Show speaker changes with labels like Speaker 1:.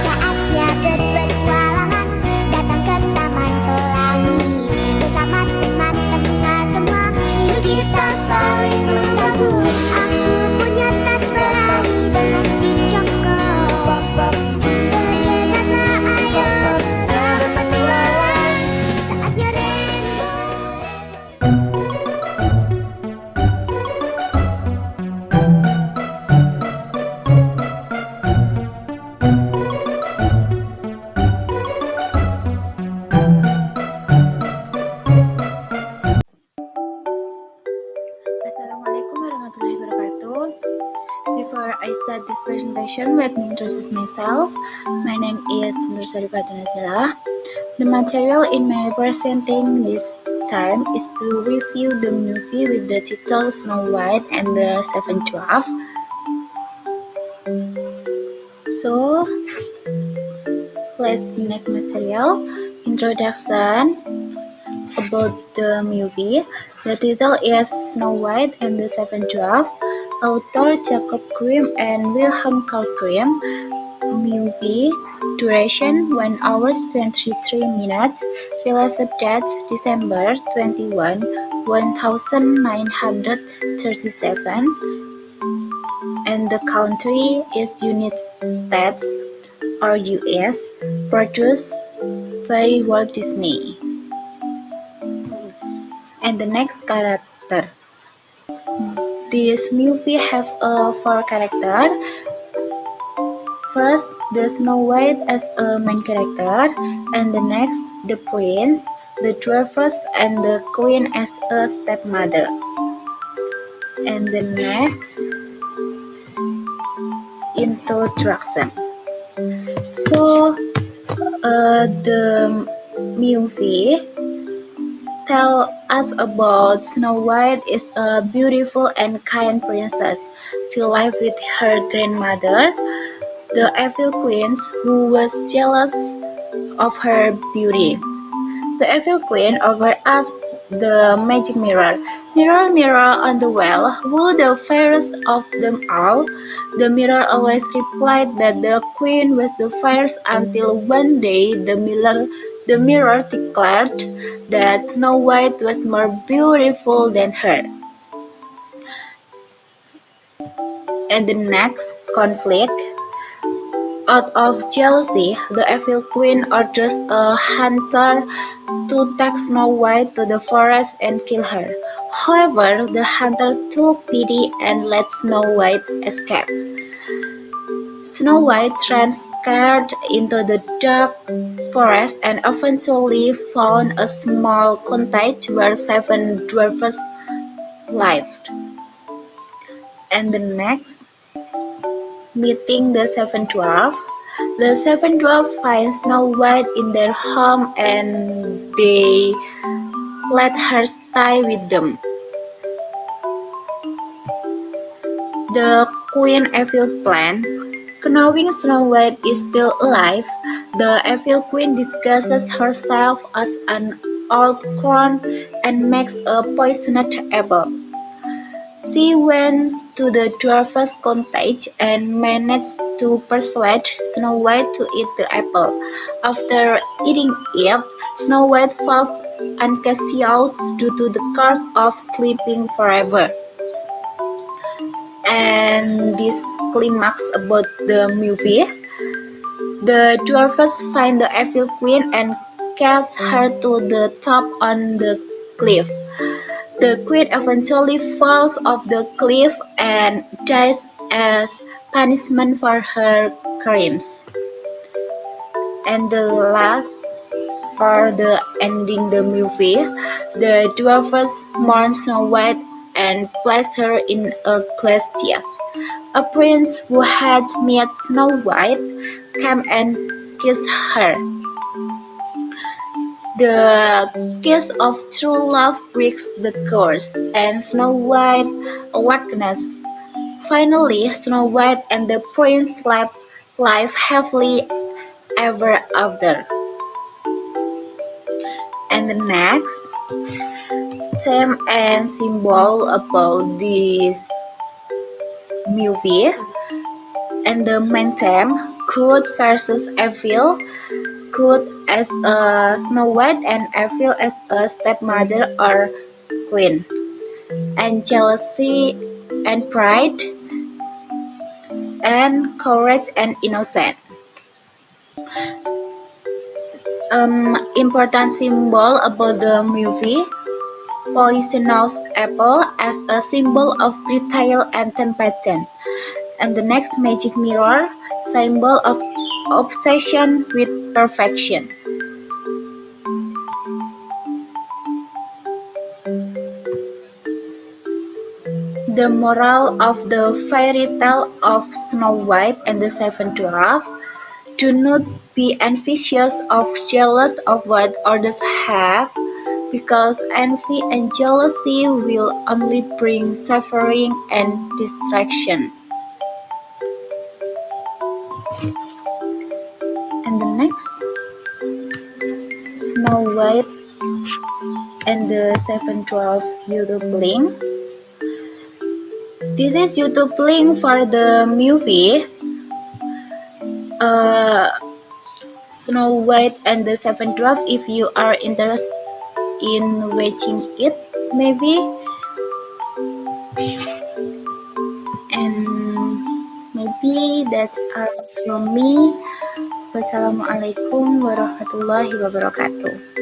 Speaker 1: Saatnya berpetualangan, datang ke Taman Pelangi. Bersama teman-teman semua, yuk kita saling membantu. Aku punya tas berlari dengan si Joko. Bergegaslah ayo segera berpetualang. Saatnya rainbow.
Speaker 2: Assalamualaikum warahmatullahi wabarakatuh. Before I start this presentation, let me introduce myself. My name is Nur Sarifat Nazila. The material in my presenting this time is to review the movie with the title Snow White and the Seven Dwarfs. So, let's make material. Introduction about the movie. The title is Snow White and the Seven Dwarfs. Author Jacob Grimm and Wilhelm Carl Grimm. Movie duration 1 hours 23 minutes. Release date December 21, 1937. And the country is United States or US. Produced by Walt Disney. And the next character. This movie have 4 characters. First, the Snow White as a main character, and the next, the prince, the dwarfs, and the queen as a stepmother. And the next, introduction. So, the movie tell us about Snow White is a beautiful and kind princess. She lived with her grandmother, the evil queen, who was jealous of her beauty. The evil queen offered us the magic mirror. Mirror, mirror on the wall, who the fairest of them all? The mirror always replied that the queen was the fairest until one day the mirror declared that Snow White was more beautiful than her. And the next conflict. Out of jealousy, the evil queen orders a hunter to take Snow White to the forest and kill her. However, the hunter took pity and let Snow White escape. Snow White ran scared into the dark forest and eventually found a small cottage where 7 dwarfs lived. And the next, meeting the 7 dwarfs. The 7 dwarfs find Snow White in their home and they let her stay with them. The queen evil plans. Knowing Snow White is still alive, the evil queen disguises herself as an old crone and makes a poisoned apple. She went to the dwarf's cottage and managed to persuade Snow White to eat the apple. After eating it, Snow White falls unconscious due to the curse of sleeping forever. And this climax about the movie. The dwarfs find the evil queen and cast her to the top on the cliff. The queen eventually falls off the cliff and dies as punishment for her crimes. And the last, or the ending the movie, the dwarfs mourn Snow White and place her in a glass chest. A prince who had met Snow White came and kissed her. The kiss of true love breaks the curse, and Snow White awakens. Finally, Snow White and the prince live happily ever after. And the next theme and symbol about this movie. And the main theme, good versus evil, good as a Snow White and evil as a stepmother or queen, and jealousy and pride, and courage and innocence. Important symbol about the movie, poisonous apple as a symbol of betrayal and temptation, and the next magic mirror, symbol of obsession with perfection. The moral of the fairy tale of Snow White and the Seven Dwarfs: do not be envious or jealous of what others have, because envy and jealousy will only bring suffering and distraction. And the next, Snow White and the Seven Dwarfs YouTube link. This is YouTube link for the movie Snow White and the Seven Dwarfs. If you are interested in watching it, maybe, and maybe that's all from me. Wassalamualaikum warahmatullahi wabarakatuh.